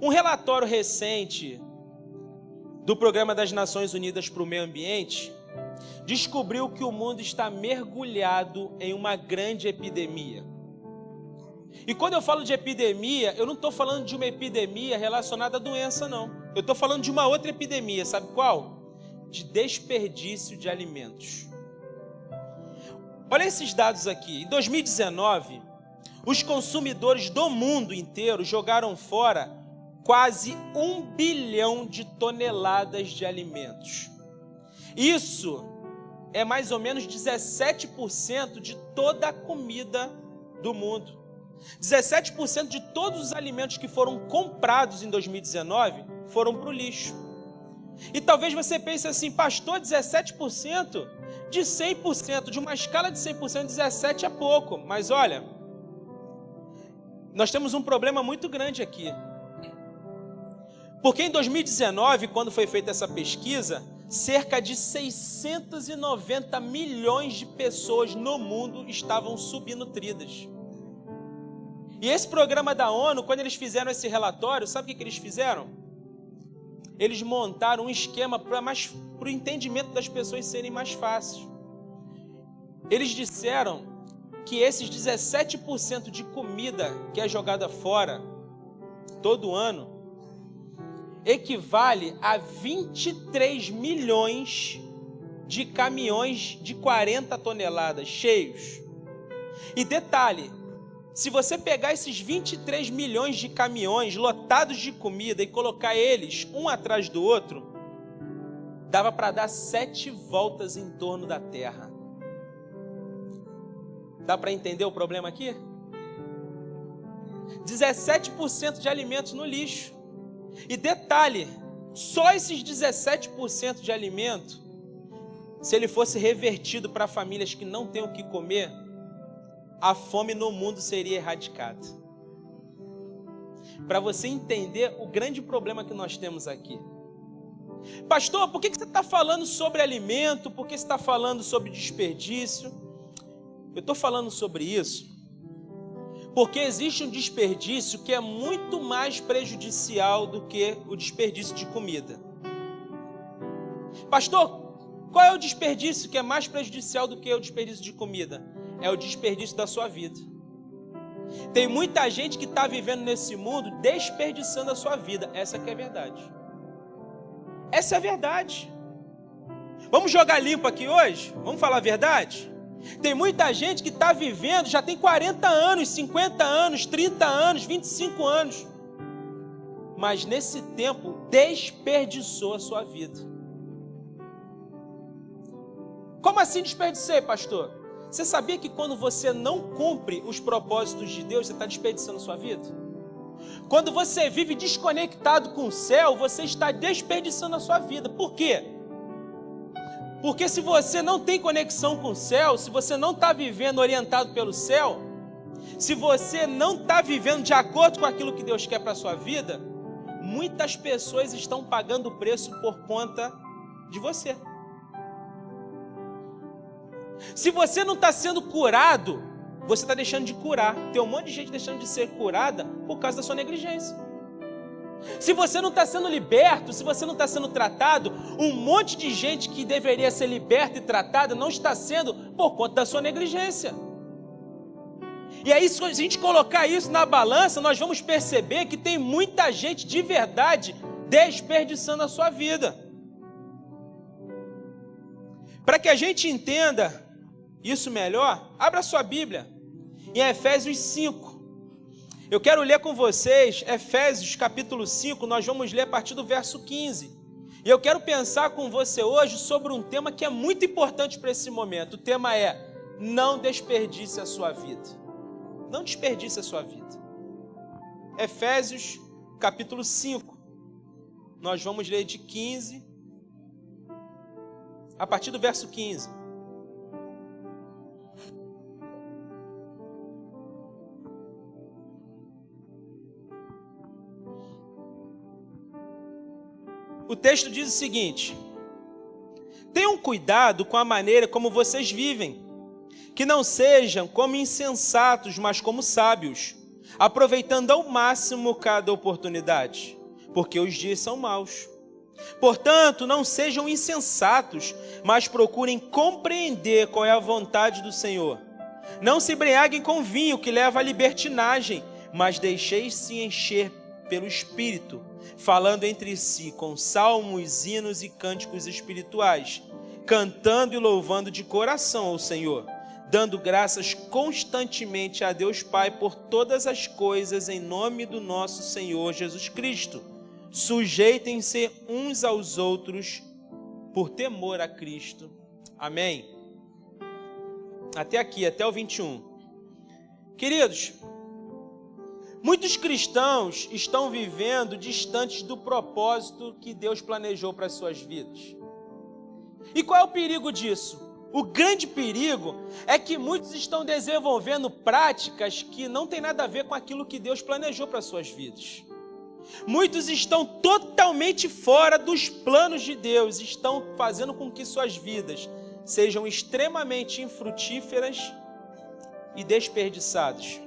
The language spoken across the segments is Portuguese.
Um relatório recente do Programa das Nações Unidas para o Meio Ambiente descobriu que o mundo está mergulhado em uma grande epidemia. E quando eu falo de epidemia, eu não estou falando de uma epidemia relacionada à doença, não. Eu estou falando de uma outra epidemia, sabe qual? De desperdício de alimentos. Olha esses dados aqui. Em 2019, os consumidores do mundo inteiro jogaram fora quase 1 bilhão de toneladas de alimentos. Isso é mais ou menos 17% de toda a comida do mundo. 17% de todos os alimentos que foram comprados em 2019 foram para o lixo. E talvez você pense assim, pastor, 17% de 100%, de uma escala de 100%, 17 é pouco. Mas olha, nós temos um problema muito grande aqui. Porque em 2019, quando foi feita essa pesquisa, cerca de 690 milhões de pessoas no mundo estavam subnutridas. E esse programa da ONU, quando eles fizeram esse relatório, sabe o que eles fizeram? Eles montaram um esquema para o entendimento das pessoas serem mais fácil. Eles disseram que esses 17% de comida que é jogada fora todo ano equivale a 23 milhões de caminhões de 40 toneladas cheios. E detalhe, se você pegar esses 23 milhões de caminhões lotados de comida e colocar eles um atrás do outro, dava para dar 7 voltas em torno da Terra. Dá para entender o problema aqui? 17% de alimentos no lixo. E detalhe, só esses 17% de alimento, se ele fosse revertido para famílias que não têm o que comer, a fome no mundo seria erradicada. Para você entender o grande problema que nós temos aqui. Pastor, por que você está falando sobre alimento? Por que você está falando sobre desperdício? Eu estou falando sobre isso porque existe um desperdício que é muito mais prejudicial do que o desperdício de comida. Pastor, qual é o desperdício que é mais prejudicial do que o desperdício de comida? É o desperdício da sua vida. Tem muita gente que está vivendo nesse mundo desperdiçando a sua vida. Essa que é a verdade. Essa é a verdade. Vamos jogar limpo aqui hoje? Vamos falar a verdade? Tem muita gente que está vivendo, já tem 40 anos, 50 anos, 30 anos, 25 anos. Mas nesse tempo desperdiçou a sua vida. Como assim desperdicei, pastor? Você sabia que quando você não cumpre os propósitos de Deus, você está desperdiçando a sua vida? Quando você vive desconectado com o céu, você está desperdiçando a sua vida. Por quê? Porque se você não tem conexão com o céu, se você não está vivendo orientado pelo céu, se você não está vivendo de acordo com aquilo que Deus quer para a sua vida, muitas pessoas estão pagando o preço por conta de você. Se você não está sendo curado, você está deixando de curar. Tem um monte de gente deixando de ser curada por causa da sua negligência. Se você não está sendo liberto, se você não está sendo tratado, um monte de gente que deveria ser liberta e tratada não está sendo por conta da sua negligência. E aí, se a gente colocar isso na balança, nós vamos perceber que tem muita gente de verdade desperdiçando a sua vida. Para que a gente entenda isso melhor, abra sua Bíblia em Efésios 5. Eu quero ler com vocês Efésios capítulo 5, nós vamos ler a partir do verso 15. E eu quero pensar com você hoje sobre um tema que é muito importante para esse momento. O tema é: não desperdice a sua vida. Não desperdice a sua vida. Efésios capítulo 5. Nós vamos ler de 15 a partir do verso 15. O texto diz o seguinte: tenham cuidado com a maneira como vocês vivem, que não sejam como insensatos, mas como sábios, aproveitando ao máximo cada oportunidade, porque os dias são maus. Portanto, não sejam insensatos, mas procurem compreender qual é a vontade do Senhor. Não se embriaguem com vinho, que leva à libertinagem, mas deixeis-se encher pelo Espírito, falando entre si com salmos, hinos e cânticos espirituais, cantando e louvando de coração ao Senhor, dando graças constantemente a Deus Pai por todas as coisas em nome do nosso Senhor Jesus Cristo. Sujeitem-se uns aos outros por temor a Cristo. Amém? Até aqui, até o 21. Queridos, muitos cristãos estão vivendo distantes do propósito que Deus planejou para as suas vidas. E qual é o perigo disso? O grande perigo é que muitos estão desenvolvendo práticas que não têm nada a ver com aquilo que Deus planejou para as suas vidas. Muitos estão totalmente fora dos planos de Deus, estão fazendo com que suas vidas sejam extremamente infrutíferas e desperdiçadas.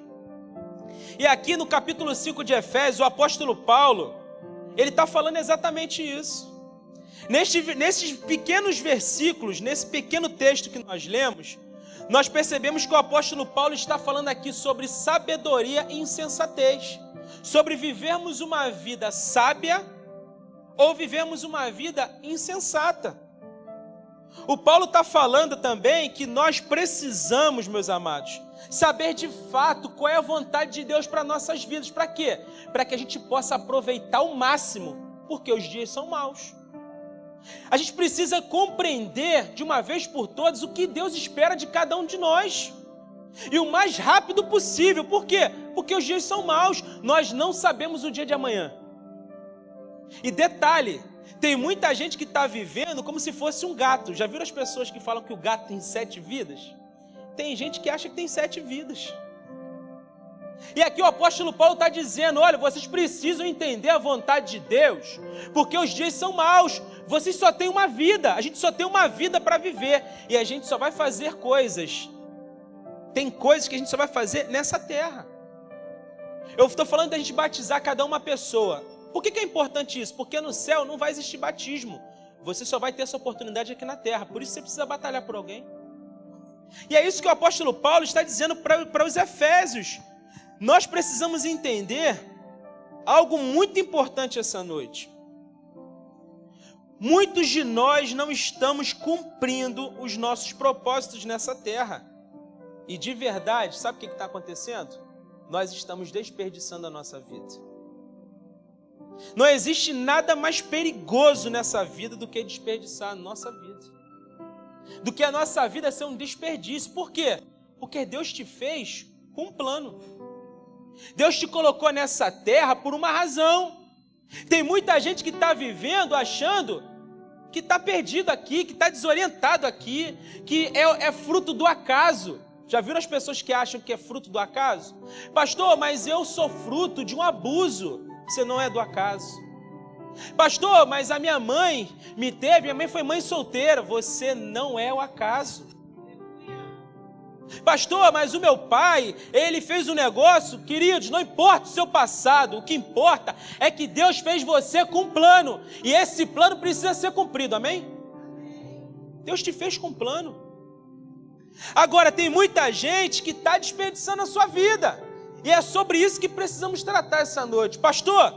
E aqui no capítulo 5 de Efésios, o apóstolo Paulo, ele está falando exatamente isso. Nesses pequenos versículos, nesse pequeno texto que nós lemos, nós percebemos que o apóstolo Paulo está falando aqui sobre sabedoria e insensatez, sobre vivermos uma vida sábia ou vivemos uma vida insensata. O Paulo está falando também que nós precisamos, meus amados, saber de fato qual é a vontade de Deus para nossas vidas. Para quê? Para que a gente possa aproveitar ao máximo, porque os dias são maus. A gente precisa compreender de uma vez por todas o que Deus espera de cada um de nós. E o mais rápido possível. Por quê? Porque os dias são maus. Nós não sabemos o dia de amanhã. E detalhe, tem muita gente que está vivendo como se fosse um gato. Já viram as pessoas que falam que o gato tem 7 vidas? Tem gente que acha que tem 7 vidas. E aqui o apóstolo Paulo está dizendo, olha, vocês precisam entender a vontade de Deus, porque os dias são maus, vocês só têm uma vida, a gente só tem uma vida para viver, e a gente só vai fazer coisas, tem coisas que a gente só vai fazer nessa terra. Eu estou falando da gente batizar cada uma pessoa. Por que é importante isso? Porque no céu não vai existir batismo, você só vai ter essa oportunidade aqui na terra, por isso você precisa batalhar por alguém. E é isso que o apóstolo Paulo está dizendo para os Efésios. Nós precisamos entender algo muito importante essa noite. Muitos de nós não estamos cumprindo os nossos propósitos nessa terra. E de verdade, sabe o que está acontecendo? Nós estamos desperdiçando a nossa vida. Não existe nada mais perigoso nessa vida do que desperdiçar a nossa vida. Do que a nossa vida ser um desperdício. Por quê? Porque Deus te fez com um plano. Deus te colocou nessa terra por uma razão. Tem muita gente que está vivendo achando que está perdido aqui, que está desorientado aqui, que é fruto do acaso. Já viram as pessoas que acham que é fruto do acaso? Pastor, mas eu sou fruto de um abuso. Você não é do acaso. Pastor, mas a minha mãe me teve, minha mãe foi mãe solteira. Você não é o acaso. Pastor, mas o meu pai, ele fez um negócio, queridos, não importa o seu passado, o que importa é que Deus fez você com um plano, e esse plano precisa ser cumprido, amém? Deus te fez com um plano. Agora, tem muita gente que está desperdiçando a sua vida, e é sobre isso que precisamos tratar essa noite. Pastor,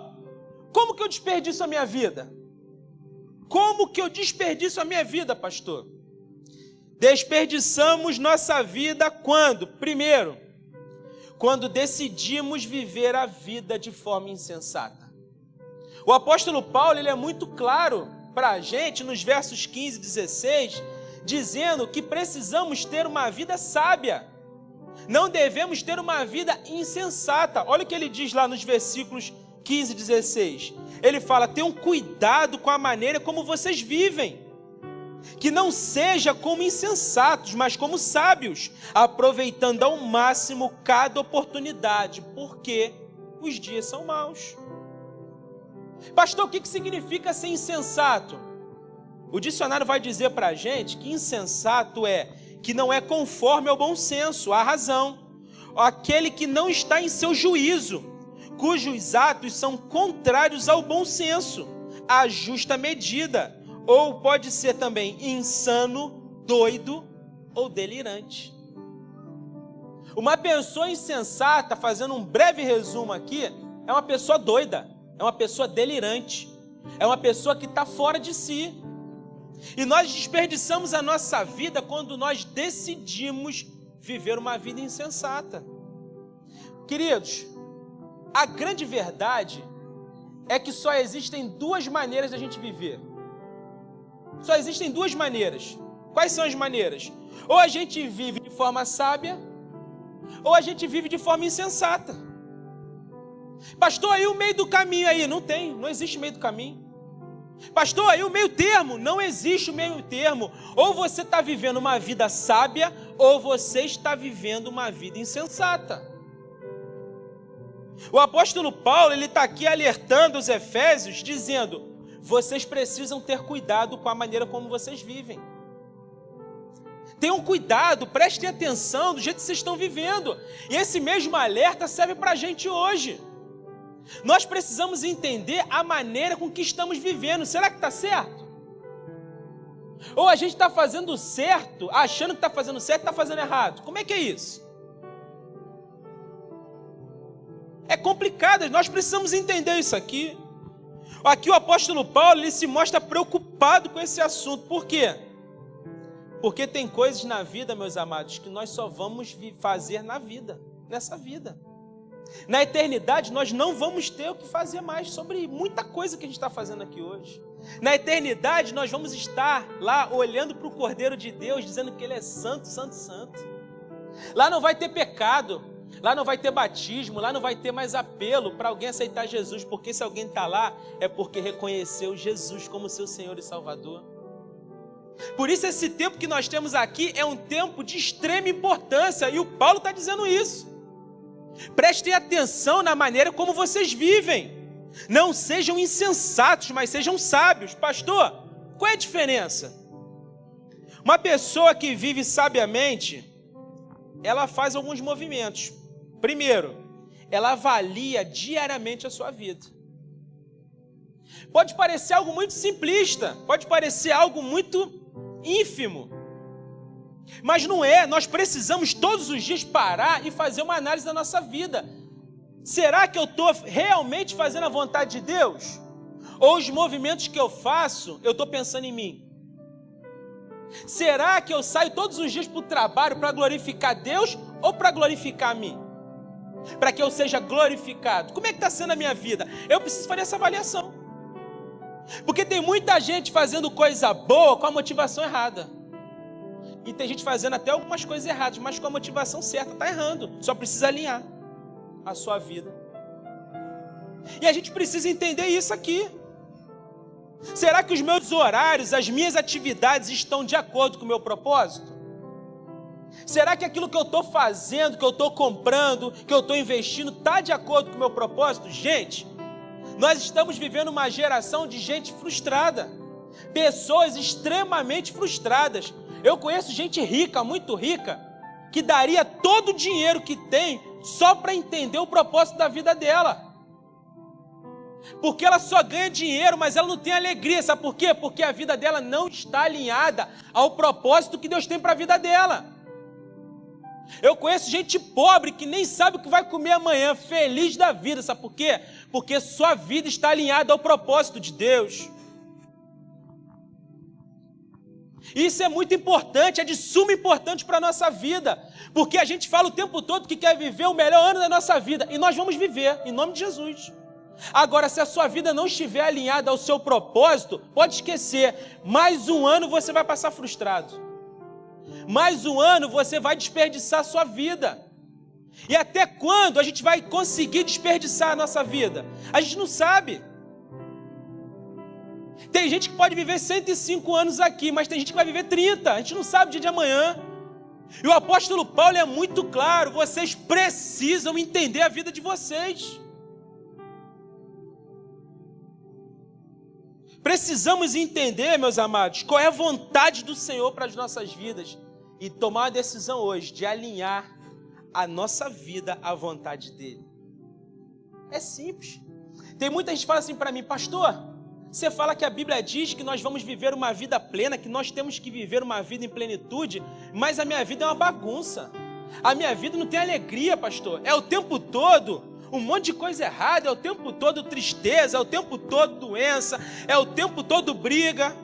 como que eu desperdiço a minha vida? Como que eu desperdiço a minha vida, pastor? Desperdiçamos nossa vida quando? Primeiro, quando decidimos viver a vida de forma insensata. O apóstolo Paulo, ele é muito claro para a gente nos versos 15 e 16, dizendo que precisamos ter uma vida sábia. Não devemos ter uma vida insensata. Olha o que ele diz lá nos versículos 15 e 16. Ele fala, tenham cuidado com a maneira como vocês vivem. Que não seja como insensatos, mas como sábios, aproveitando ao máximo cada oportunidade, porque os dias são maus. Pastor, o que significa ser insensato? O dicionário vai dizer para a gente que insensato é que não é conforme ao bom senso, à razão, aquele que não está em seu juízo, cujos atos são contrários ao bom senso, à justa medida, ou pode ser também insano, doido ou delirante. Uma pessoa insensata, fazendo um breve resumo aqui, é uma pessoa doida, é uma pessoa delirante, é uma pessoa que está fora de si. E nós desperdiçamos a nossa vida quando nós decidimos viver uma vida insensata. Queridos, a grande verdade é que só existem duas maneiras da gente viver. Só existem duas maneiras. Quais são as maneiras? Ou a gente vive de forma sábia, ou a gente vive de forma insensata. Pastor, aí o meio do caminho aí? Não existe meio do caminho. Pastor, aí o meio termo? Não existe o meio termo. Ou você está vivendo uma vida sábia, ou você está vivendo uma vida insensata. O apóstolo Paulo, ele está aqui alertando os efésios, dizendo: vocês precisam ter cuidado com a maneira como vocês vivem. Tenham cuidado, prestem atenção do jeito que vocês estão vivendo. E esse mesmo alerta serve para a gente hoje. Nós precisamos entender a maneira com que estamos vivendo. Será que está certo? Ou a gente está fazendo certo, achando que está fazendo certo, está fazendo errado? Como é que é isso? É complicado, nós precisamos entender isso aqui. Aqui o apóstolo Paulo, ele se mostra preocupado com esse assunto. Por quê? Porque tem coisas na vida, meus amados, que nós só vamos fazer na vida, nessa vida. Na eternidade, nós não vamos ter o que fazer mais sobre muita coisa que a gente está fazendo aqui hoje. Na eternidade, nós vamos estar lá olhando para o Cordeiro de Deus, dizendo que Ele é santo, santo, santo. Lá não vai ter pecado, lá não vai ter batismo, lá não vai ter mais apelo para alguém aceitar Jesus, porque se alguém está lá, é porque reconheceu Jesus como seu Senhor e Salvador. Por isso esse tempo que nós temos aqui é um tempo de extrema importância, e o Paulo está dizendo isso. Prestem atenção na maneira como vocês vivem. Não sejam insensatos, mas sejam sábios. Pastor, qual é a diferença? Uma pessoa que vive sabiamente, ela faz alguns movimentos. Primeiro, ela avalia diariamente a sua vida. Pode parecer algo muito simplista, pode parecer algo muito ínfimo, mas não é. Nós precisamos todos os dias parar e fazer uma análise da nossa vida. Será que eu estou realmente fazendo a vontade de Deus? Ou os movimentos que eu faço, eu estou pensando em mim? Será que eu saio todos os dias para o trabalho para glorificar Deus ou para glorificar a mim? Para que eu seja glorificado? Como é que está sendo a minha vida? Eu preciso fazer essa avaliação. Porque tem muita gente fazendo coisa boa com a motivação errada. E tem gente fazendo até algumas coisas erradas, mas com a motivação certa, está errando. Só precisa alinhar a sua vida. E a gente precisa entender isso aqui. Será que os meus horários, as minhas atividades estão de acordo com o meu propósito? Será que aquilo que eu estou fazendo, que eu estou comprando, que eu estou investindo, está de acordo com o meu propósito? Gente, nós estamos vivendo uma geração de gente frustrada. Pessoas extremamente frustradas. Eu conheço gente rica, muito rica, que daria todo o dinheiro que tem só para entender o propósito da vida dela. Porque ela só ganha dinheiro, mas ela não tem alegria. Sabe por quê? Porque a vida dela não está alinhada ao propósito que Deus tem para a vida dela. Eu conheço gente pobre que nem sabe o que vai comer amanhã, feliz da vida. Sabe por quê? Porque sua vida está alinhada ao propósito de Deus. Isso é muito importante, é de suma importância para a nossa vida, porque a gente fala o tempo todo que quer viver o melhor ano da nossa vida, e nós vamos viver, em nome de Jesus. Agora, se a sua vida não estiver alinhada ao seu propósito, pode esquecer, mais um ano você vai passar frustrado. Mais um ano você vai desperdiçar a sua vida. E até quando a gente vai conseguir desperdiçar a nossa vida? A gente não sabe. Tem gente que pode viver 105 anos aqui, mas tem gente que vai viver 30. A gente não sabe o dia de amanhã. E o apóstolo Paulo é muito claro: vocês precisam entender a vida de vocês. Precisamos entender, meus amados, qual é a vontade do Senhor para as nossas vidas e tomar a decisão hoje de alinhar a nossa vida à vontade dele. É simples. Tem muita gente que fala assim para mim: pastor, você fala que a Bíblia diz que nós vamos viver uma vida plena, que nós temos que viver uma vida em plenitude, mas a minha vida é uma bagunça. A minha vida não tem alegria, pastor. É o tempo todo um monte de coisa errada, é o tempo todo tristeza, é o tempo todo doença, é o tempo todo briga.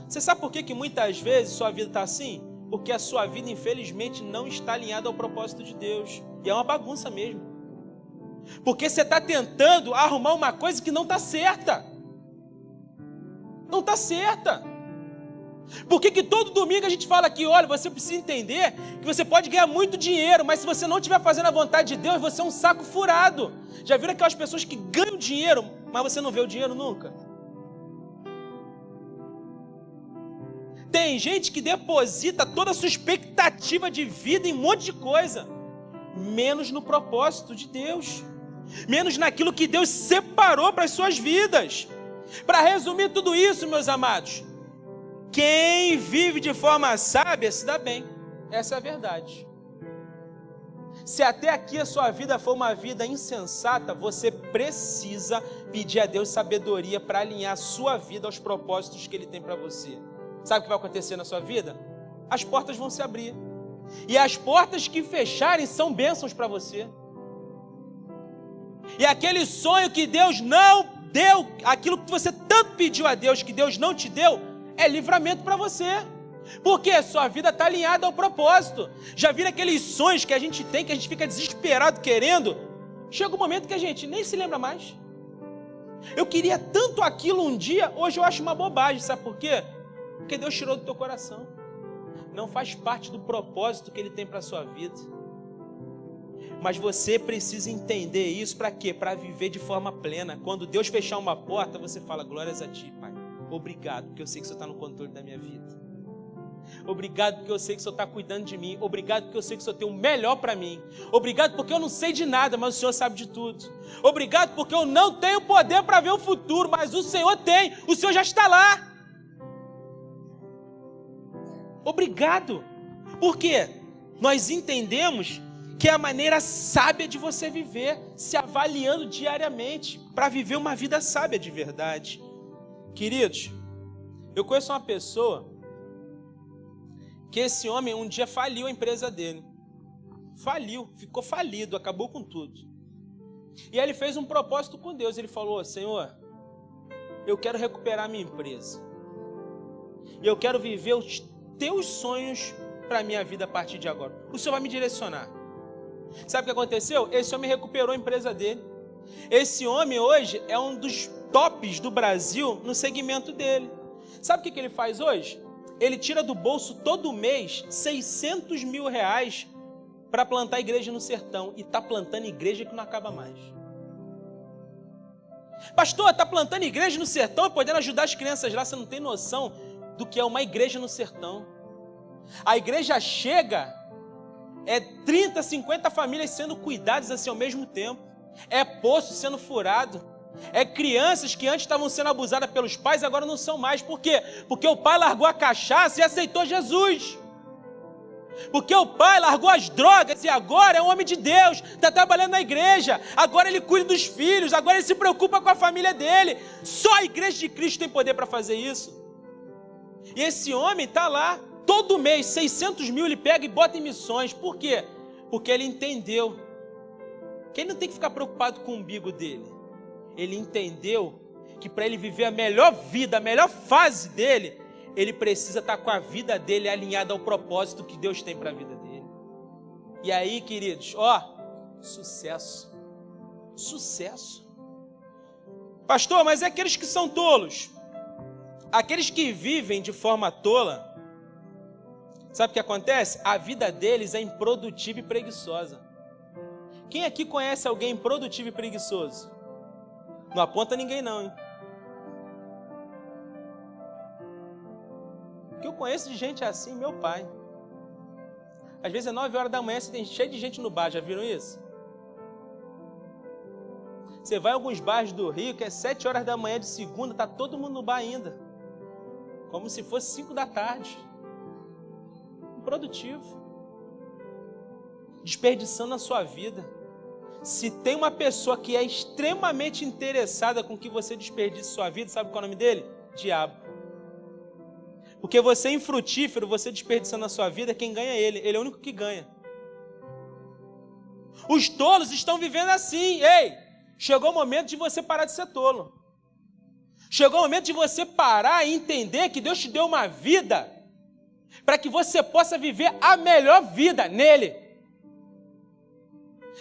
Você sabe por que muitas vezes sua vida está assim? Porque a sua vida, infelizmente, não está alinhada ao propósito de Deus. E é uma bagunça mesmo. Porque você está tentando arrumar uma coisa que não está certa. Não está certa. Por que todo domingo a gente fala aqui: olha, você precisa entender que você pode ganhar muito dinheiro, mas se você não estiver fazendo a vontade de Deus, você é um saco furado. Já viram aquelas pessoas que ganham dinheiro, mas você não vê o dinheiro nunca? Tem gente que deposita toda a sua expectativa de vida em um monte de coisa, menos no propósito de Deus, menos naquilo que Deus separou para as suas vidas. Para resumir tudo isso, meus amados, quem vive de forma sábia se dá bem. Essa é a verdade. Se até aqui a sua vida foi uma vida insensata, você precisa pedir a Deus sabedoria para alinhar a sua vida aos propósitos que Ele tem para você. Sabe o que vai acontecer na sua vida? As portas vão se abrir. E as portas que fecharem são bênçãos para você. E aquele sonho que Deus não deu, aquilo que você tanto pediu a Deus, que Deus não te deu, é livramento para você. Porque a sua vida está alinhada ao propósito. Já viram aqueles sonhos que a gente tem, que a gente fica desesperado querendo? Chega um momento que a gente nem se lembra mais. Eu queria tanto aquilo um dia, hoje eu acho uma bobagem. Sabe por quê? Porque Deus tirou do teu coração. Não faz parte do propósito que Ele tem para a sua vida. Mas você precisa entender isso para quê? Para viver de forma plena. Quando Deus fechar uma porta, você fala: glórias a Ti, Pai. Obrigado, porque eu sei que o Senhor está no controle da minha vida. Obrigado, porque eu sei que o Senhor está cuidando de mim. Obrigado, porque eu sei que o Senhor tem o melhor para mim. Obrigado, porque eu não sei de nada, mas o Senhor sabe de tudo. Obrigado, porque eu não tenho poder para ver o futuro, mas o Senhor tem. O Senhor já está lá. Obrigado. Porque nós entendemos que é a maneira sábia de você viver, se avaliando diariamente, para viver uma vida sábia de verdade. Queridos, eu conheço uma pessoa que esse homem um dia faliu a empresa dele. Faliu, ficou falido, acabou com tudo. E aí ele fez um propósito com Deus. Ele falou: Senhor, eu quero recuperar minha empresa. E eu quero viver os teus sonhos para a minha vida a partir de agora. O Senhor vai me direcionar. Sabe o que aconteceu? Esse homem recuperou a empresa dele. Esse homem hoje é um dos tops do Brasil no segmento dele. Sabe o que ele faz hoje? Ele tira do bolso todo mês 600 mil reais para plantar igreja no sertão. E está plantando igreja que não acaba mais. Pastor, está plantando igreja no sertão e podendo ajudar as crianças lá. Você não tem noção do que é uma igreja no sertão. A igreja chega, é 30, 50 famílias sendo cuidadas assim ao mesmo tempo. É poço sendo furado. É crianças que antes estavam sendo abusadas pelos pais, agora não são mais. Por quê? Porque o pai largou a cachaça e aceitou Jesus. Porque o pai largou as drogas e agora é um homem de Deus, está trabalhando na igreja, agora ele cuida dos filhos, agora ele se preocupa com a família dele. Só a igreja de Cristo tem poder para fazer isso. E esse homem está lá, todo mês, 600 mil ele pega e bota em missões. Por quê? Porque ele entendeu que ele não tem que ficar preocupado com o umbigo dele. Ele entendeu que para ele viver a melhor vida, a melhor fase dele, ele precisa estar com a vida dele alinhada ao propósito que Deus tem para a vida dele. E aí, queridos, sucesso. Sucesso. Pastor, mas é aqueles que são tolos. Aqueles que vivem de forma tola, sabe o que acontece? A vida deles é improdutiva e preguiçosa. Quem aqui conhece alguém improdutivo e preguiçoso? Não aponta ninguém não, hein? O que eu conheço de gente assim, meu pai. Às vezes é 9 horas da manhã, você tem cheio de gente no bar, já viram isso? Você vai em alguns bares do Rio, que é 7 horas da manhã de segunda, está todo mundo no bar ainda. Como se fosse 5 da tarde. Improdutivo. desperdiçando a sua vida. Se tem uma pessoa que é extremamente interessada com que você desperdice sua vida, sabe qual é o nome dele? Diabo. Porque você infrutífero, você desperdiçando a sua vida, quem ganha é ele. Ele é o único que ganha. Os tolos estão vivendo assim. Ei, chegou o momento de você parar de ser tolo. Chegou o momento de você parar e entender que Deus te deu uma vida para que você possa viver a melhor vida nele.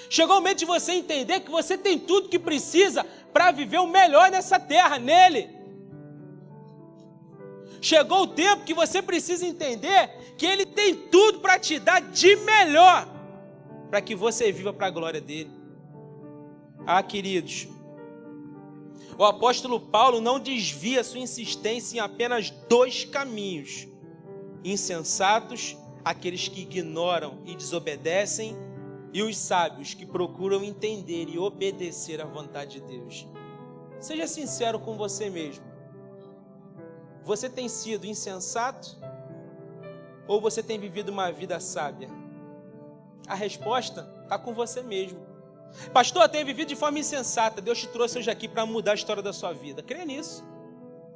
Chegou o momento de você entender que você tem tudo que precisa para viver o melhor nessa terra, nele. Chegou o tempo que você precisa entender que ele tem tudo para te dar de melhor, para que você viva para a glória dele. Ah, queridos, o apóstolo Paulo não desvia sua insistência em apenas 2 caminhos: insensatos, aqueles que ignoram e desobedecem, e os sábios que procuram entender e obedecer à vontade de Deus. Seja sincero com você mesmo. Você tem sido insensato ou você tem vivido uma vida sábia? A resposta está com você mesmo. Pastor, eu tenho vivido de forma insensata. Deus te trouxe hoje aqui para mudar a história da sua vida. Creia nisso.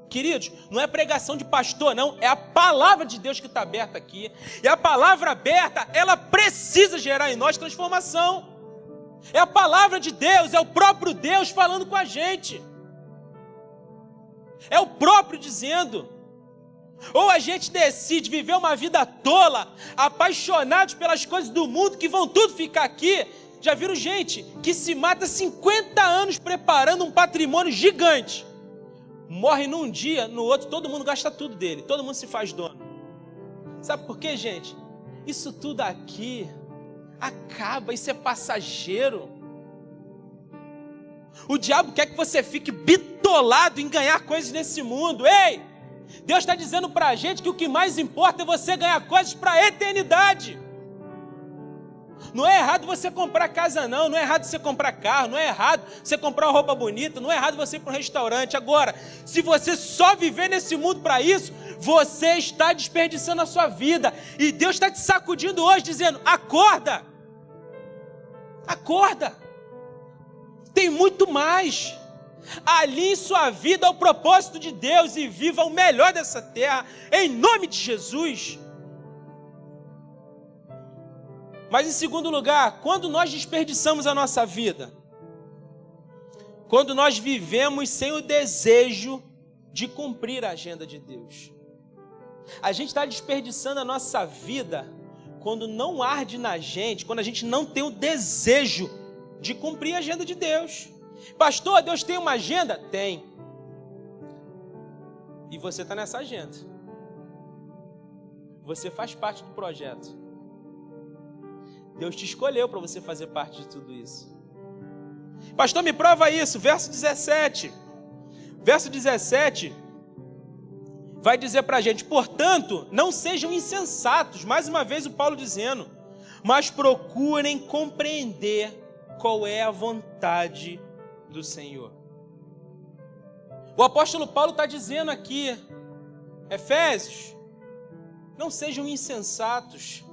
Queridos, não é pregação de pastor, não. É a palavra de Deus que está aberta aqui. E a palavra aberta, ela precisa gerar em nós transformação. É a palavra de Deus, é o próprio Deus falando com a gente. É o próprio dizendo. Ou a gente decide viver uma vida tola, apaixonados pelas coisas do mundo que vão tudo ficar aqui. Já viram gente que se mata 50 anos preparando um patrimônio gigante? Morre num dia, no outro todo mundo gasta tudo dele, todo mundo se faz dono. Sabe por quê, gente? Isso tudo aqui acaba, isso é passageiro. O diabo quer que você fique bitolado em ganhar coisas nesse mundo. Ei, Deus está dizendo para a gente que o que mais importa é você ganhar coisas para a eternidade. Não é errado você comprar casa, não é errado você comprar carro, não é errado você comprar uma roupa bonita, não é errado você ir para um restaurante. Agora, se você só viver nesse mundo para isso, você está desperdiçando a sua vida. E Deus está te sacudindo hoje, dizendo: acorda, acorda, tem muito mais. Alinhe sua vida ao propósito de Deus e viva o melhor dessa terra, em nome de Jesus. Mas em segundo lugar, quando nós desperdiçamos a nossa vida, quando nós vivemos sem o desejo de cumprir a agenda de Deus, a gente está desperdiçando a nossa vida quando não arde na gente, quando a gente não tem o desejo de cumprir a agenda de Deus. Pastor, Deus tem uma agenda? Tem. E você está nessa agenda. Você faz parte do projeto. Deus te escolheu para você fazer parte de tudo isso. Pastor, me prova isso. Verso 17. Verso 17 vai dizer para a gente: portanto, não sejam insensatos. Mais uma vez o Paulo dizendo: mas procurem compreender qual é a vontade do Senhor. O apóstolo Paulo está dizendo aqui, Efésios, não sejam insensatos,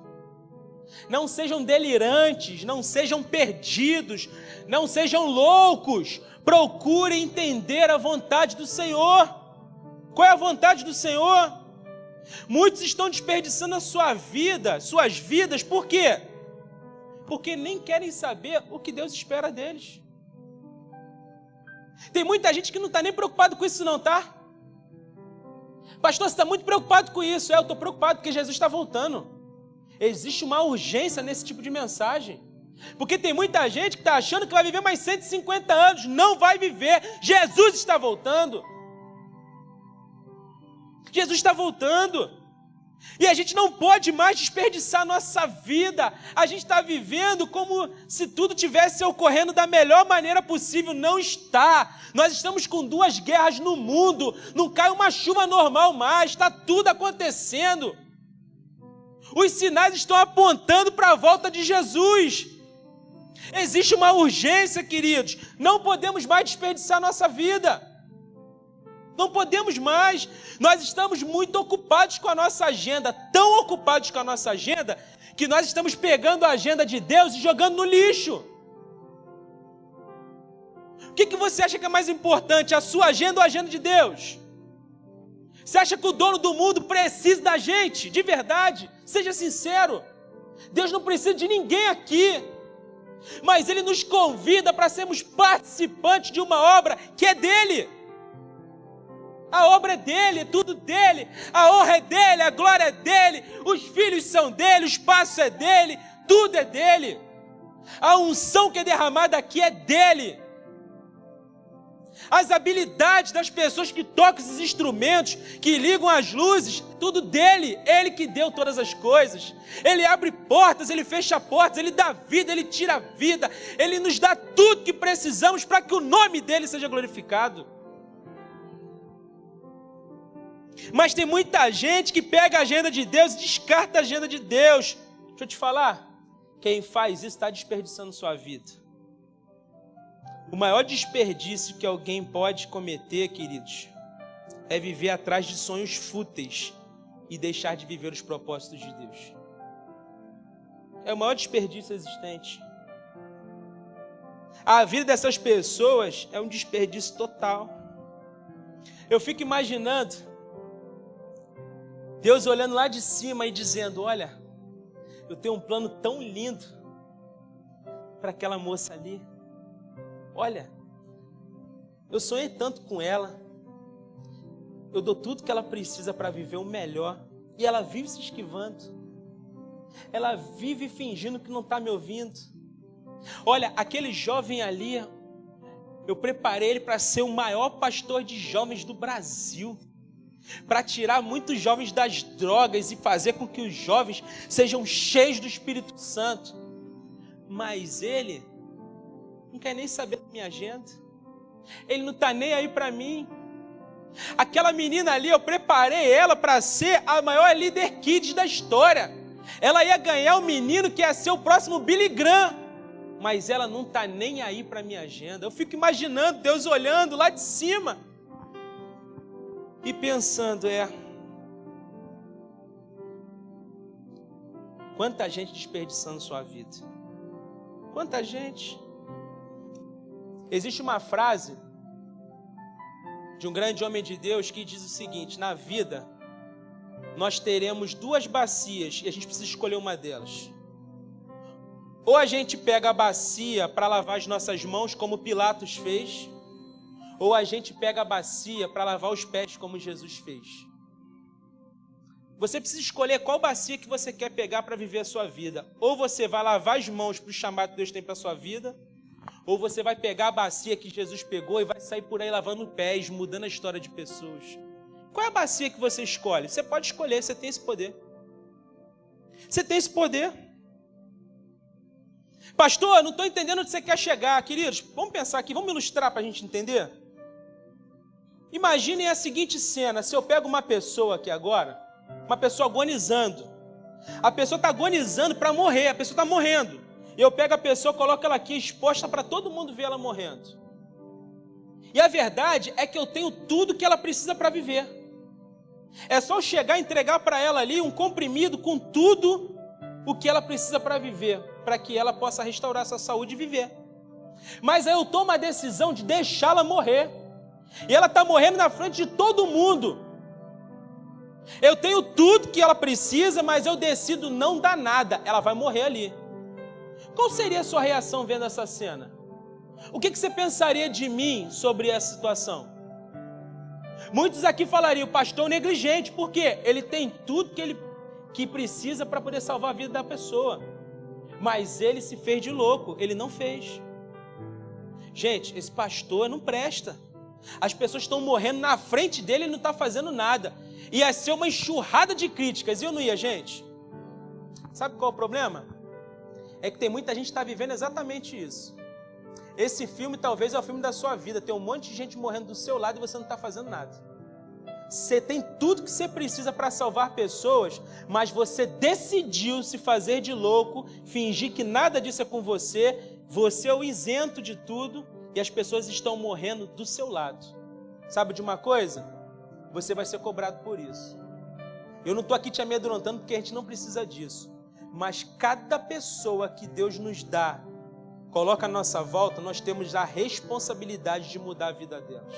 não sejam delirantes, não sejam perdidos, não sejam loucos, procurem entender a vontade do Senhor. Qual é a vontade do Senhor? Muitos estão desperdiçando a sua vida, suas vidas, por quê? Porque nem querem saber o que Deus espera deles. Tem muita gente que não está nem preocupado com isso não, tá? Pastor, você está muito preocupado com isso. Eu estou preocupado porque Jesus está voltando. Existe uma urgência nesse tipo de mensagem. Porque tem muita gente que está achando que vai viver mais 150 anos. Não vai viver. Jesus está voltando. Jesus está voltando. E a gente não pode mais desperdiçar a nossa vida. A gente está vivendo como se tudo tivesse ocorrendo da melhor maneira possível. Não está. Nós estamos com 2 guerras no mundo. Não cai uma chuva normal mais. Está tudo acontecendo. Os sinais estão apontando para a volta de Jesus. Existe uma urgência, queridos. Não podemos mais desperdiçar a nossa vida. Não podemos mais. Nós estamos muito ocupados com a nossa agenda, tão ocupados com a nossa agenda, que nós estamos pegando a agenda de Deus e jogando no lixo. O que você acha que é mais importante, a sua agenda ou a agenda de Deus? Você acha que o dono do mundo precisa da gente? De verdade, seja sincero. Deus não precisa de ninguém aqui, mas Ele nos convida para sermos participantes de uma obra que é dEle. A obra é dEle, é tudo dEle, a honra é dEle, a glória é dEle, os filhos são dEle, o espaço é dEle, tudo é dEle. A unção que é derramada aqui é dEle. As habilidades das pessoas que tocam esses instrumentos, que ligam as luzes, tudo dEle. Ele que deu todas as coisas. Ele abre portas, Ele fecha portas, Ele dá vida, Ele tira a vida. Ele nos dá tudo que precisamos para que o nome dEle seja glorificado. Mas tem muita gente que pega a agenda de Deus e descarta a agenda de Deus. Deixa eu te falar, quem faz isso está desperdiçando sua vida. O maior desperdício que alguém pode cometer, queridos, é viver atrás de sonhos fúteis e deixar de viver os propósitos de Deus. É o maior desperdício existente. A vida dessas pessoas é um desperdício total. Eu fico imaginando Deus olhando lá de cima e dizendo: olha, eu tenho um plano tão lindo para aquela moça ali. Olha, eu sonhei tanto com ela, eu dou tudo que ela precisa para viver o melhor, e ela vive se esquivando, ela vive fingindo que não está me ouvindo. Olha, aquele jovem ali, eu preparei ele para ser o maior pastor de jovens do Brasil, para tirar muitos jovens das drogas e fazer com que os jovens sejam cheios do Espírito Santo. Mas ele não quer nem saber da minha agenda. Ele não está nem aí para mim. Aquela menina ali, eu preparei ela para ser a maior líder kids da história. Ela ia ganhar o menino que ia ser o próximo Billy Graham. Mas ela não está nem aí para a minha agenda. Eu fico imaginando Deus olhando lá de cima e pensando, quanta gente desperdiçando sua vida. Quanta gente. Existe uma frase de um grande homem de Deus que diz o seguinte: na vida nós teremos duas bacias e a gente precisa escolher uma delas. Ou a gente pega a bacia para lavar as nossas mãos, como Pilatos fez, ou a gente pega a bacia para lavar os pés, como Jesus fez. Você precisa escolher qual bacia que você quer pegar para viver a sua vida. Ou você vai lavar as mãos para o chamado que Deus tem para a sua vida, ou você vai pegar a bacia que Jesus pegou e vai sair por aí lavando pés, mudando a história de pessoas. Qual é a bacia que você escolhe? Você pode escolher, você tem esse poder. Você tem esse poder. Pastor, não estou entendendo onde você quer chegar. Queridos, vamos pensar aqui, vamos ilustrar para a gente entender? Imaginem a seguinte cena: se eu pego uma pessoa aqui agora, uma pessoa agonizando, a pessoa está agonizando para morrer, a pessoa está morrendo, eu pego a pessoa, coloco ela aqui exposta para todo mundo ver ela morrendo, e a verdade é que eu tenho tudo que ela precisa para viver. É só eu chegar e entregar para ela ali um comprimido com tudo o que ela precisa para viver, para que ela possa restaurar sua saúde e viver. Mas aí eu tomo a decisão de deixá-la morrer, e ela está morrendo na frente de todo mundo. Eu tenho tudo que ela precisa, mas eu decido não dar nada, ela vai morrer ali. Qual seria a sua reação vendo essa cena? O que você pensaria de mim sobre essa situação? Muitos aqui falariam: o pastor negligente, porque ele tem tudo que precisa para poder salvar a vida da pessoa, mas ele se fez de louco, ele não fez. Gente, esse pastor não presta. As pessoas estão morrendo na frente dele e não está fazendo nada. Ia ser uma enxurrada de críticas, e eu não ia, gente? Sabe qual é o problema? É que tem muita gente que está vivendo exatamente isso. Esse filme talvez é o filme da sua vida. Tem um monte de gente morrendo do seu lado e você não está fazendo nada. Você tem tudo que você precisa para salvar pessoas, mas você decidiu se fazer de louco, fingir que nada disso é com você. Você é o isento de tudo e as pessoas estão morrendo do seu lado. Sabe de uma coisa? Você vai ser cobrado por isso. Eu não estou aqui te amedrontando porque a gente não precisa disso. Mas cada pessoa que Deus nos dá, coloca à nossa volta, nós temos a responsabilidade de mudar a vida delas.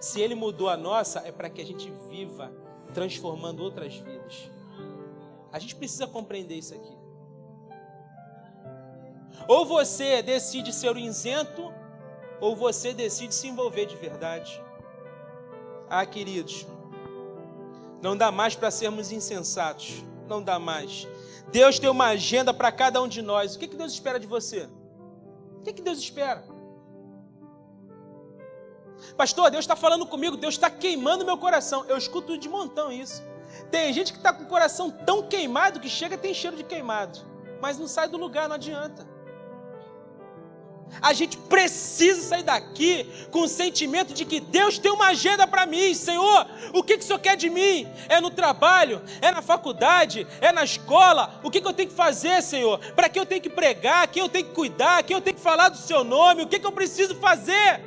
Se Ele mudou a nossa, é para que a gente viva transformando outras vidas. A gente precisa compreender isso aqui. Ou você decide ser o isento, ou você decide se envolver de verdade. Ah, queridos, não dá mais para sermos insensatos. Não dá mais. Deus tem uma agenda para cada um de nós. O que Deus espera de você? O que Deus espera? Pastor, Deus está falando comigo, Deus está queimando meu coração. Eu escuto de montão isso. Tem gente que está com o coração tão queimado que chega e tem cheiro de queimado, mas não sai do lugar, não adianta. A gente precisa sair daqui com o sentimento de que Deus tem uma agenda para mim. Senhor, o que o Senhor quer de mim? É no trabalho? É na faculdade? É na escola? O que eu tenho que fazer, Senhor? Para quem eu tenho que pregar? Quem eu tenho que cuidar? Quem eu tenho que falar do Seu nome? O que eu preciso fazer?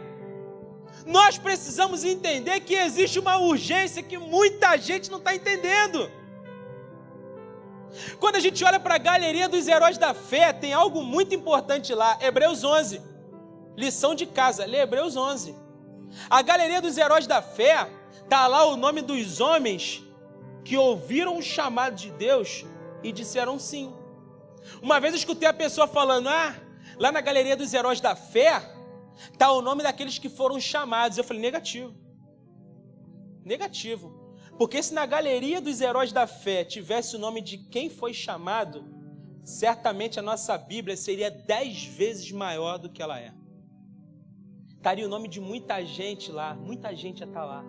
Nós precisamos entender que existe uma urgência que muita gente não está entendendo. Quando a gente olha para a galeria dos heróis da fé, tem algo muito importante lá. Hebreus 11, lição de casa, lê Hebreus 11. A galeria dos heróis da fé, está lá o nome dos homens que ouviram o chamado de Deus e disseram sim. Uma vez eu escutei a pessoa falando, lá na galeria dos heróis da fé, está o nome daqueles que foram chamados. Eu falei, negativo. Negativo. Porque se na galeria dos heróis da fé tivesse o nome de quem foi chamado, certamente a nossa Bíblia seria 10 vezes maior do que ela é. Estaria o nome de muita gente lá, muita gente ia estar lá.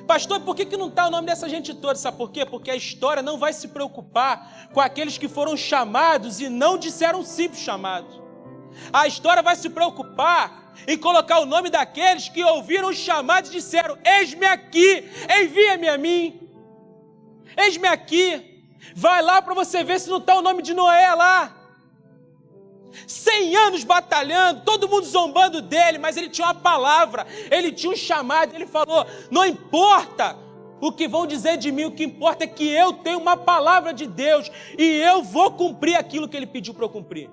Pastor, por que não está o nome dessa gente toda? Sabe por quê? Porque a história não vai se preocupar com aqueles que foram chamados e não disseram sim para o chamado. A história vai se preocupar em colocar o nome daqueles que ouviram o chamado e disseram, eis-me aqui, envia-me a mim. Eis-me aqui. Vai lá para você ver se não está o nome de Noé lá. 100 anos batalhando, todo mundo zombando dele, mas ele tinha uma palavra, ele tinha um chamado, ele falou, não importa o que vão dizer de mim, o que importa é que eu tenho uma palavra de Deus e eu vou cumprir aquilo que ele pediu para eu cumprir.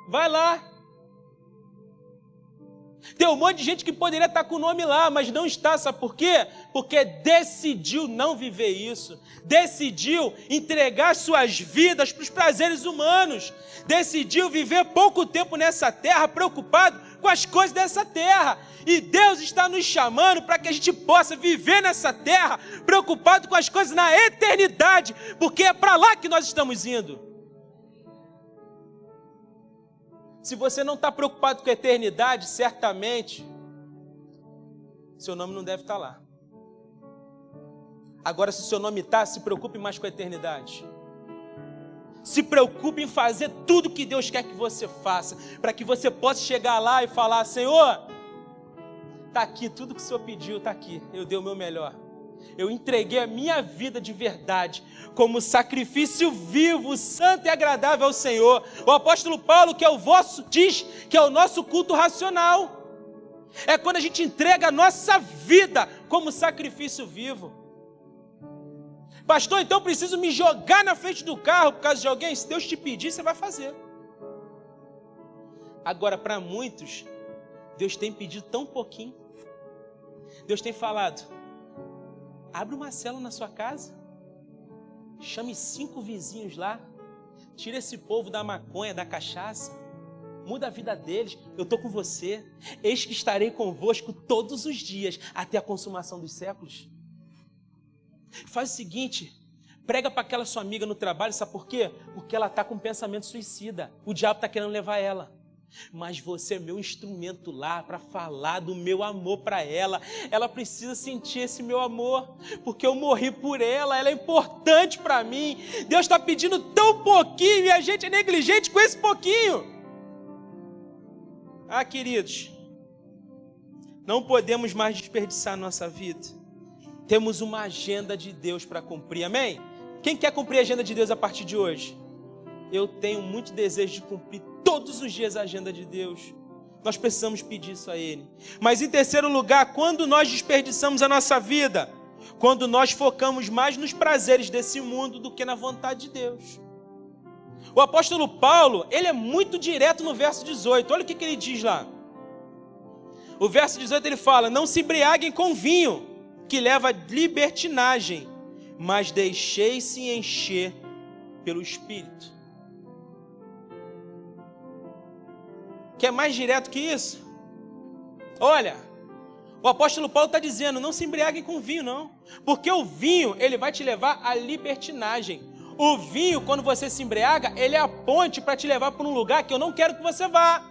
Vai lá. Tem um monte de gente que poderia estar com o nome lá, mas não está, sabe por quê? Porque decidiu não viver isso, decidiu entregar suas vidas para os prazeres humanos, decidiu viver pouco tempo nessa terra, preocupado com as coisas dessa terra, e Deus está nos chamando para que a gente possa viver nessa terra, preocupado com as coisas na eternidade, porque é para lá que nós estamos indo. Se você não está preocupado com a eternidade, certamente seu nome não deve estar lá. Agora, se seu nome está, se preocupe mais com a eternidade. Se preocupe em fazer tudo que Deus quer que você faça, para que você possa chegar lá e falar, Senhor, está aqui, tudo que o Senhor pediu está aqui, eu dei o meu melhor. Eu entreguei a minha vida de verdade, como sacrifício vivo, santo e agradável ao Senhor. O apóstolo Paulo, que é o vosso, diz que é o nosso culto racional. É quando a gente entrega a nossa vida como sacrifício vivo. Pastor, então preciso me jogar na frente do carro por causa de alguém? Se Deus te pedir, você vai fazer. Agora, para muitos, Deus tem pedido tão pouquinho. Deus tem falado, abre uma célula na sua casa, chame 5 vizinhos lá, tira esse povo da maconha, da cachaça, muda a vida deles, eu estou com você, eis que estarei convosco todos os dias, até a consumação dos séculos. Faz o seguinte, prega para aquela sua amiga no trabalho, sabe por quê? Porque ela está com um pensamento suicida, o diabo está querendo levar ela. Mas você é meu instrumento lá para falar do meu amor para ela. Ela precisa sentir esse meu amor, porque eu morri por ela, ela é importante para mim. Deus está pedindo tão pouquinho e a gente é negligente com esse pouquinho. Ah, queridos, não podemos mais desperdiçar a nossa vida. Temos uma agenda de Deus para cumprir, amém? Quem quer cumprir a agenda de Deus a partir de hoje? Eu tenho muito desejo de cumprir todos os dias a agenda de Deus. Nós precisamos pedir isso a Ele. Mas em terceiro lugar, quando nós desperdiçamos a nossa vida, quando nós focamos mais nos prazeres desse mundo do que na vontade de Deus. O apóstolo Paulo, ele é muito direto no verso 18. Olha o que ele diz lá. O verso 18 ele fala: não se embriaguem com vinho, que leva a libertinagem, mas deixei-se encher pelo Espírito. Quer mais direto que isso? Olha, o apóstolo Paulo está dizendo: não se embriaguem com vinho, não. Porque o vinho, ele vai te levar à libertinagem. O vinho, quando você se embriaga, ele é a ponte para te levar para um lugar que eu não quero que você vá.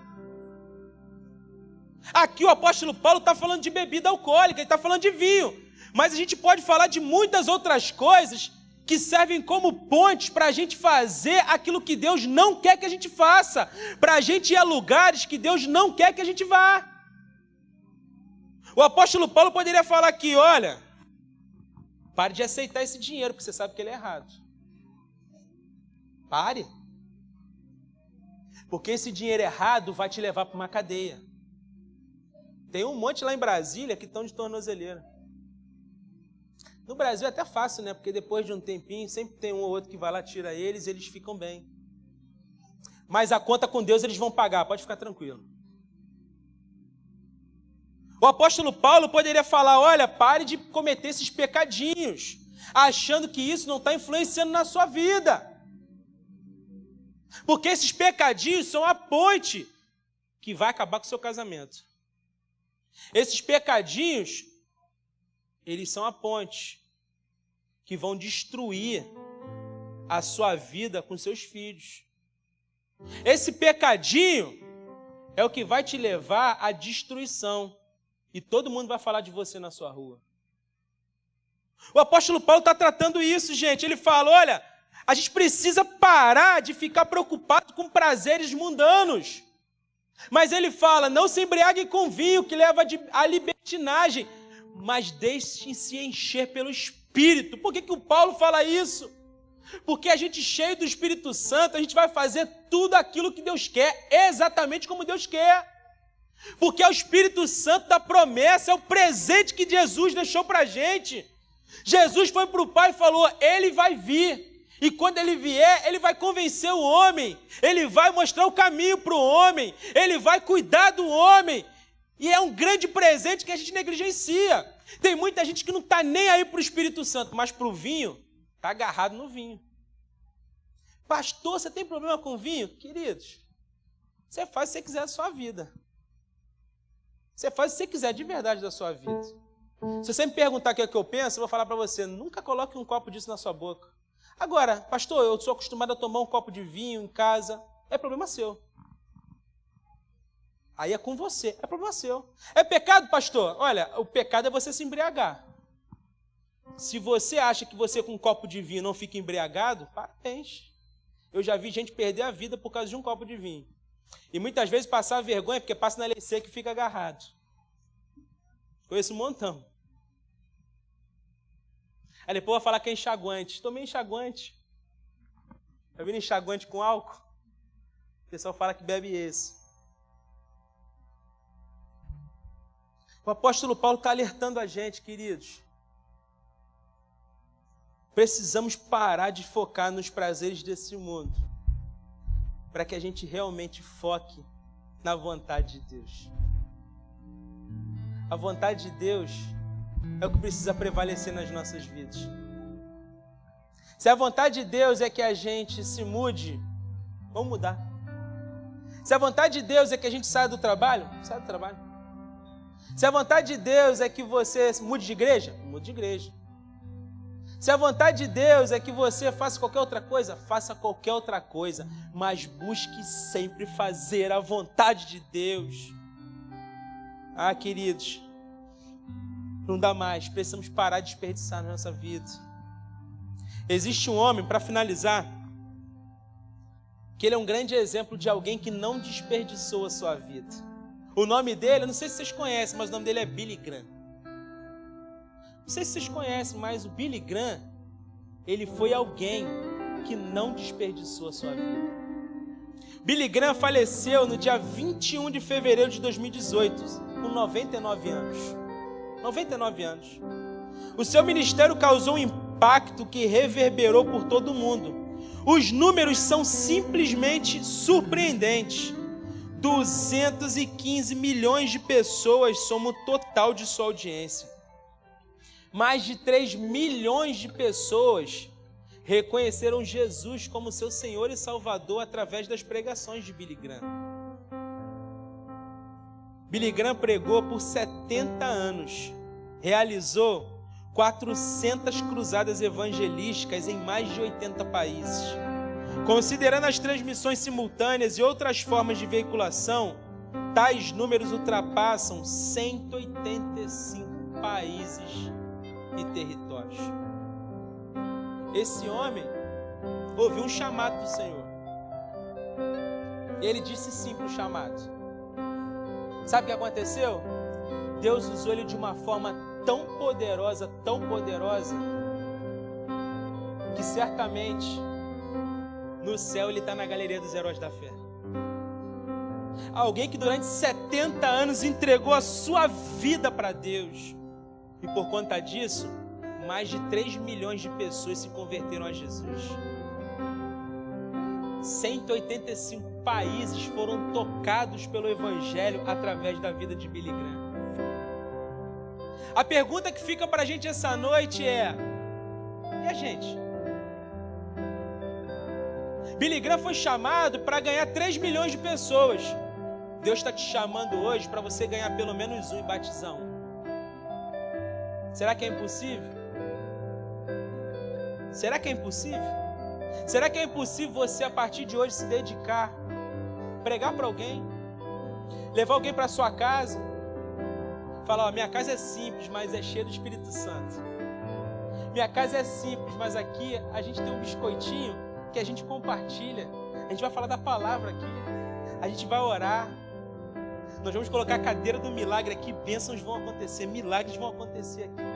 Aqui o apóstolo Paulo está falando de bebida alcoólica, ele está falando de vinho. Mas a gente pode falar de muitas outras coisas que servem como pontes para a gente fazer aquilo que Deus não quer que a gente faça. Para a gente ir a lugares que Deus não quer que a gente vá. O apóstolo Paulo poderia falar aqui: olha, pare de aceitar esse dinheiro, porque você sabe que ele é errado. Pare. Porque esse dinheiro errado vai te levar para uma cadeia. Tem um monte lá em Brasília que estão de tornozeleira. No Brasil é até fácil, né? Porque depois de um tempinho, sempre tem um ou outro que vai lá, tira eles, e eles ficam bem. Mas a conta com Deus eles vão pagar, pode ficar tranquilo. O apóstolo Paulo poderia falar: olha, pare de cometer esses pecadinhos, achando que isso não está influenciando na sua vida. Porque esses pecadinhos são a ponte que vai acabar com o seu casamento. Esses pecadinhos, eles são a ponte que vão destruir a sua vida com seus filhos. Esse pecadinho é o que vai te levar à destruição. E todo mundo vai falar de você na sua rua. O apóstolo Paulo está tratando isso, gente. Ele fala: olha, a gente precisa parar de ficar preocupado com prazeres mundanos. Mas ele fala: não se embriaguem com vinho, que leva à libertinagem, mas deixem-se encher pelo Espírito. Por que o Paulo fala isso? Porque a gente, cheio do Espírito Santo, a gente vai fazer tudo aquilo que Deus quer, exatamente como Deus quer. Porque é o Espírito Santo da promessa, é o presente que Jesus deixou para a gente. Jesus foi para o Pai e falou: ele vai vir. E quando ele vier, ele vai convencer o homem, ele vai mostrar o caminho para o homem, ele vai cuidar do homem. E é um grande presente que a gente negligencia. Tem muita gente que não está nem aí para o Espírito Santo, mas para o vinho, está agarrado no vinho. Pastor, você tem problema com vinho? Queridos, você faz o que você quiser da sua vida. Você faz o que você quiser de verdade da sua vida. Se você me perguntar o que é que eu penso, eu vou falar para você: nunca coloque um copo disso na sua boca. Agora, pastor, eu sou acostumado a tomar um copo de vinho em casa. É problema seu. Aí é com você, é problema seu. É pecado, pastor? Olha, o pecado é você se embriagar. Se você acha que você com um copo de vinho não fica embriagado, parabéns. Eu já vi gente perder a vida por causa de um copo de vinho. E muitas vezes passar vergonha porque passa na lei seca e fica agarrado. Conheço um montão. Aí depois vai falar que é enxaguante. Tomei enxaguante. Já viram enxaguante com álcool? O pessoal fala que bebe esse. O apóstolo Paulo está alertando a gente, queridos. Precisamos parar de focar nos prazeres desse mundo, para que a gente realmente foque na vontade de Deus. A vontade de Deus é o que precisa prevalecer nas nossas vidas. Se a vontade de Deus é que a gente se mude, vamos mudar. Se a vontade de Deus é que a gente saia do trabalho, sai do trabalho. Se a vontade de Deus é que você mude de igreja, mude de igreja. Se a vontade de Deus é que você faça qualquer outra coisa, faça qualquer outra coisa, mas busque sempre fazer a vontade de Deus. Ah, queridos, não dá mais, precisamos parar de desperdiçar na nossa vida. Existe um homem, para finalizar, que ele é um grande exemplo de alguém que não desperdiçou a sua vida. O nome dele, eu não sei se vocês conhecem, mas o nome dele é Billy Graham. Não sei se vocês conhecem, mas o Billy Graham, ele foi alguém que não desperdiçou a sua vida. Billy Graham faleceu no dia 21 de fevereiro de 2018, com 99 anos. 99 anos. O seu ministério causou um impacto que reverberou por todo o mundo. Os números são simplesmente surpreendentes. 215 milhões de pessoas somam o total de sua audiência. Mais de 3 milhões de pessoas reconheceram Jesus como seu Senhor e Salvador através das pregações de Billy Graham. Billy Graham pregou por 70 anos, realizou 400 cruzadas evangelísticas em mais de 80 países. Considerando as transmissões simultâneas e outras formas de veiculação, tais números ultrapassam 185 países e territórios. Esse homem ouviu um chamado do Senhor. Ele disse sim para o chamado. Sabe o que aconteceu? Deus usou ele de uma forma tão poderosa, que certamente no céu ele está na galeria dos heróis da fé. Alguém que durante 70 anos entregou a sua vida para Deus. E por conta disso, mais de 3 milhões de pessoas se converteram a Jesus. 185 países foram tocados pelo Evangelho através da vida de Billy Graham. A pergunta que fica para a gente essa noite é: e a gente? Billy Graham foi chamado para ganhar 3 milhões de pessoas. Deus está te chamando hoje para você ganhar pelo menos um e batizar um. Será que é impossível? Será que é impossível? Será que é impossível você, a partir de hoje, se dedicar, pregar para alguém, levar alguém para sua casa, falar: ó, minha casa é simples, mas é cheia do Espírito Santo. Minha casa é simples, mas aqui a gente tem um biscoitinho que a gente compartilha. A gente vai falar da palavra aqui. A gente vai orar. Nós vamos colocar a cadeira do milagre aqui. Bênçãos vão acontecer, milagres vão acontecer aqui.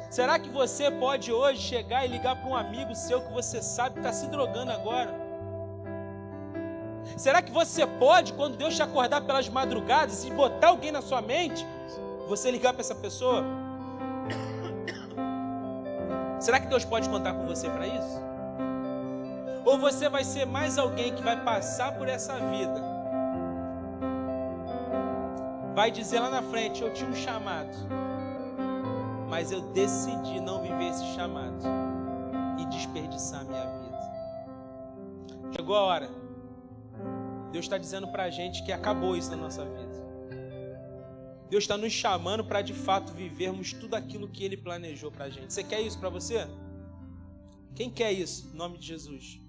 Será que você pode hoje chegar e ligar para um amigo seu que você sabe que está se drogando agora? Será que você pode, quando Deus te acordar pelas madrugadas e botar alguém na sua mente, você ligar para essa pessoa? Será que Deus pode contar com você para isso? Ou você vai ser mais alguém que vai passar por essa vida, vai dizer lá na frente: eu tinha um chamado, mas eu decidi não viver esse chamado e desperdiçar a minha vida. Chegou a hora. Deus está dizendo para a gente que acabou isso na nossa vida. Deus está nos chamando para de fato vivermos tudo aquilo que Ele planejou para a gente. Você quer isso para você? Quem quer isso? Em nome de Jesus.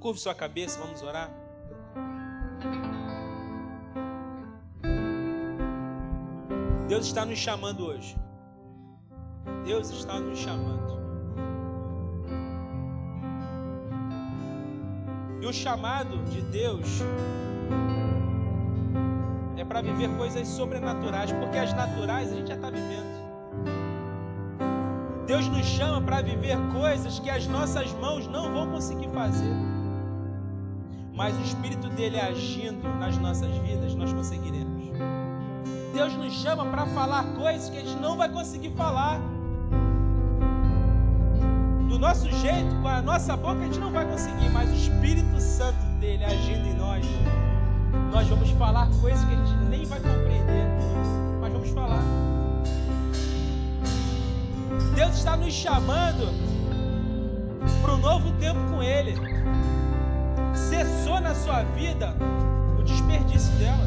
Curve sua cabeça, vamos orar. Deus está nos chamando hoje. Deus está nos chamando. E o chamado de Deus é para viver coisas sobrenaturais, porque as naturais a gente já está vivendo. Deus nos chama para viver coisas que as nossas mãos não vão conseguir fazer, mas o Espírito dele agindo nas nossas vidas, nós conseguiremos. Deus nos chama para falar coisas que a gente não vai conseguir falar. Do nosso jeito, com a nossa boca, a gente não vai conseguir, mas o Espírito Santo dele agindo em nós, nós vamos falar coisas que a gente nem vai compreender, mas vamos falar. Deus está nos chamando para um novo tempo com Ele. Cessou na sua vida o desperdício dela.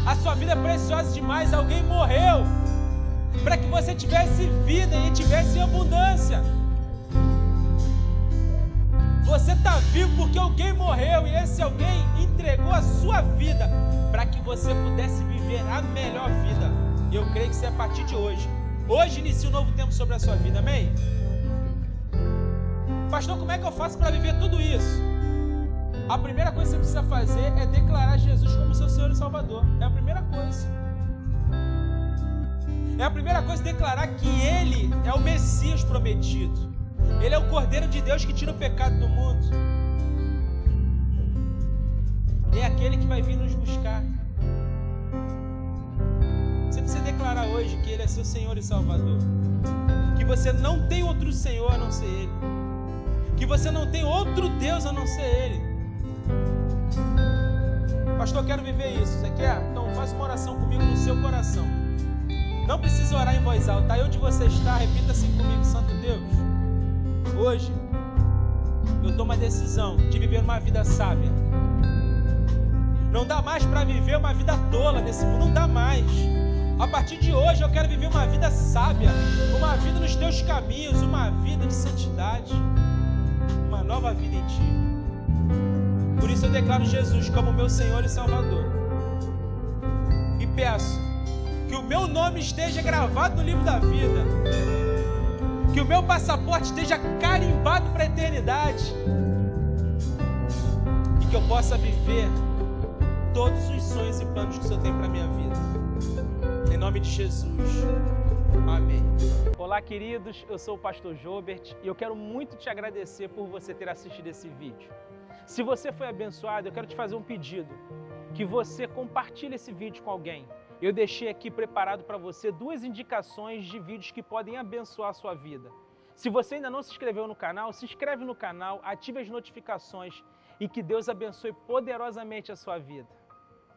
A sua vida é preciosa demais. Alguém morreu para que você tivesse vida e tivesse abundância. Você está vivo porque alguém morreu, e esse alguém entregou a sua vida para que você pudesse viver a melhor vida. E eu creio que isso é a partir de hoje. Hoje inicia um novo tempo sobre a sua vida, amém? Pastor, como é que eu faço para viver tudo isso? A primeira coisa que você precisa fazer é declarar Jesus como seu Senhor e Salvador. É a primeira coisa. É a primeira coisa, declarar que Ele é o Messias prometido. Ele é o Cordeiro de Deus que tira o pecado do mundo. É aquele que vai vir nos buscar. Você precisa declarar hoje. hoje que Ele é seu Senhor e Salvador. Que você não tem outro Senhor a não ser Ele. Que você não tem outro Deus a não ser Ele. Pastor, eu quero viver isso. Você quer? Então faça uma oração comigo no seu coração. Não precisa orar em voz alta. Aí onde você está, repita assim comigo: Santo Deus, hoje eu tomo a decisão de viver uma vida sábia. Não dá mais para viver uma vida tola nesse mundo. Não dá mais. A partir de hoje eu quero viver uma vida sábia, uma vida nos teus caminhos, uma vida de santidade, uma nova vida em ti. Por isso eu declaro Jesus como meu Senhor e Salvador. E peço que o meu nome esteja gravado no livro da vida. Que o meu passaporte esteja carimbado para a eternidade. E que eu possa viver todos os sonhos e planos que o Senhor tem para a minha vida. Em nome de Jesus. Amém. Olá, queridos. Eu sou o pastor Jobert e eu quero muito te agradecer por você ter assistido esse vídeo. Se você foi abençoado, eu quero te fazer um pedido. Que você compartilhe esse vídeo com alguém. Eu deixei aqui preparado para você 2 indicações de vídeos que podem abençoar a sua vida. Se você ainda não se inscreveu no canal, se inscreve no canal, ative as notificações e que Deus abençoe poderosamente a sua vida.